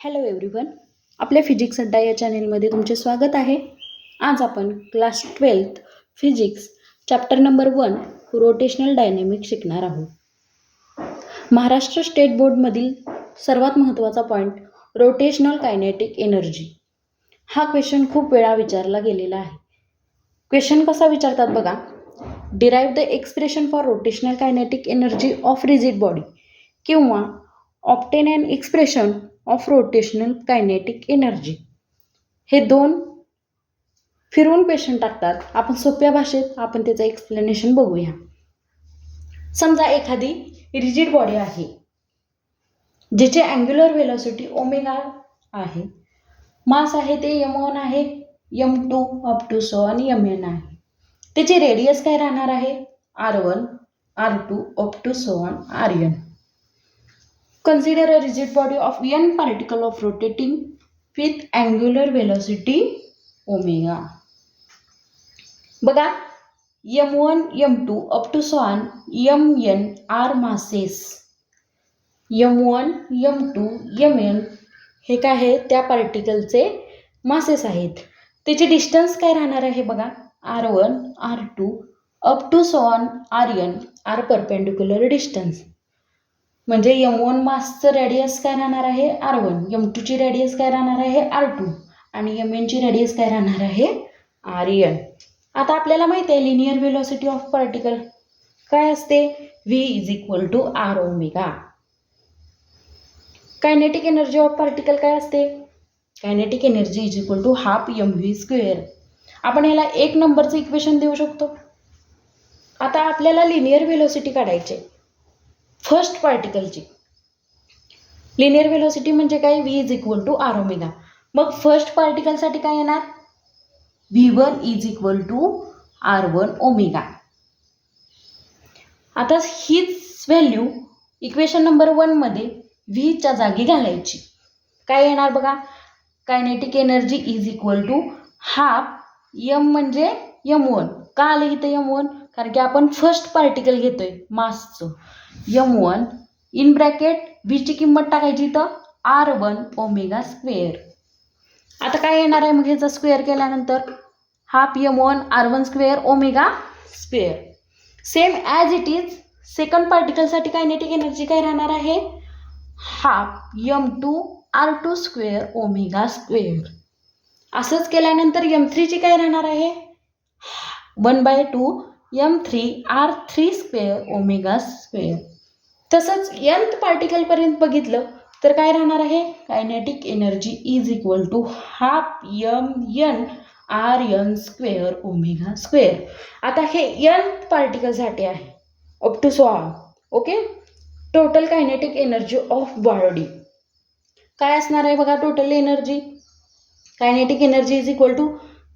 Hello everyone, आपल्या physics अड्डा या चॅनेलमध्ये तुमचे स्वागत आहे. आज आपण class 12th physics chapter number 1 rotational dynamics शिकणार आहोत. महाराष्ट्र स्टेट बोर्डमधील सर्वात महत्त्वाचा पॉईंट रोटेशनल कायनेटिक एनर्जी. हा क्वेश्चन खूप वेळा विचारला गेलेला आहे. क्वेश्चन कसा विचारतात बघा. Derive the expression for rotational kinetic energy of rigid body किंवा obtain an expression of rotational kinetic energy. हे दोन फिरवून क्वेश्चन टाकतात. आपण सोप्या भाषेत आपण त्याचं एक्सप्लेनेशन बघूया. समजा एखादी रिजिड बॉडी आहे जिचे अँग्युलर व्हेलॉसिटी ओमेगा आहे, मास आहे ते m1 आहे, m2 अप टू सो आणि mn आहे. त्याची रेडियस काय राहणार आहे, r1 r2 up to so on rn. Consider a rigid body of n particle of rotating with angular velocity omega. बघा, m1 m2 up to so on mn are masses. m1 m2 mn हे काय आहे, त्या पार्टिकलचे masses आहेत. त्याची distance काय राहणार आहे बघा, r1 r2 up to so on rn R perpendicular distance. म्हणजे m1 मासचं रेडियस काय राहणार आहे r1, m2 ची रेडियस काय राहणार आहे r2 आणि mn ची रेडियस काय राहणार आहे rn. आता आपल्याला माहिती आहे लिनियर व्हेलॉसिटी ऑफ पार्टिकल काय असते, v is equal to r omega. Kinetic energy of particle काय असते, kinetic energy is equal to half mv square. आपण याला एक नंबरचं इक्वेशन देऊ शकतो. आता आपल्याला लिनियर व्हेलॉसिटी काढायची फर्स्ट पार्टिकलची. लिनियर व्हेलॉसिटी म्हणजे काय, v is equal to r omega. मग फर्स्ट पार्टिकलसाठी काय येणार, v1 is equal to r1 omega. आता हीच व्हॅल्यू इक्वेशन नंबर 1 मध्ये v च्या जागी घालायची. काय येणार बघा, kinetic energy is equal to half m म्हणजे m1. का आलं इथं m1, कारण की आपण फर्स्ट पार्टिकल घेतोय मासचं, m1 इन ब्रॅकेट v ची किंमत टाकायची तर r1 ओमेगा स्क्वेअर. आता काय येणार आहे मग ह्याचा स्क्वेअर केल्यानंतर, half m1 r1 square omega square. Same as it is second पार्टिकलसाठी कायनेटिक एनर्जी काय राहणार आहे, half m2 r2 square omega square. असंच केल्यानंतर m3 ची काय राहणार आहे, 1/2 m3 r3 square omega square. तसंच nth पार्टिकलपर्यंत बघितलं तर काय राहणार आहे, kinetic energy is equal to half mn rn square omega square. आता हे nth पार्टिकलसाठी आहे up to so on. Okay, total kinetic energy of body काय असणार आहे बघा, total energy kinetic energy is equal to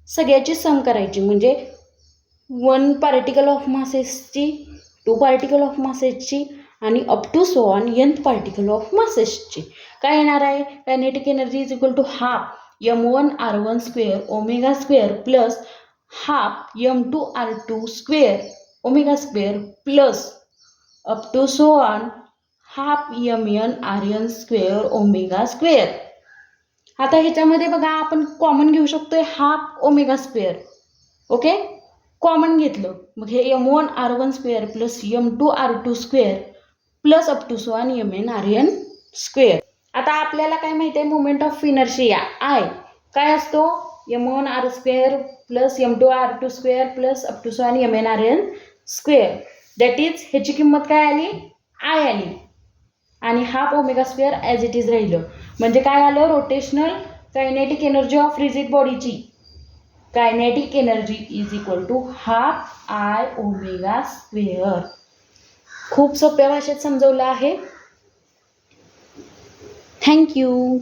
सगळ्याची सम करायची. म्हणजे 1 पार्टिकल ऑफ मासेसची, 2 पार्टिकल ऑफ मासेसची आणि up to so on nth particle of मासेसची. काय येणार आहे, kinetic energy is equal to half m1 r1 square omega square plus half m2 r2 square omega square plus up to so on half mn rn square omega square. आता ह्याच्यामध्ये बघा आपण common घेऊ शकतोय half omega square. Okay, common घेतलं मग हे m1 r1 square plus m2 r2 square plus up to so on mn rn square. आता आपल्याला काय माहिती आहे, मोमेंट ऑफ इनर्शिया I काय असतो, m1 r square plus m2 r2 square plus up to so on mn rn square. That is ह्याची किंमत काय आली, I आली आणि half omega square as it is राहिलं. म्हणजे काय आलं, rotational kinetic energy of rigid बॉडीची kinetic energy is equal to half I omega square. खूप सोप्या भाषेत समजवलं आहे. थँक्यू.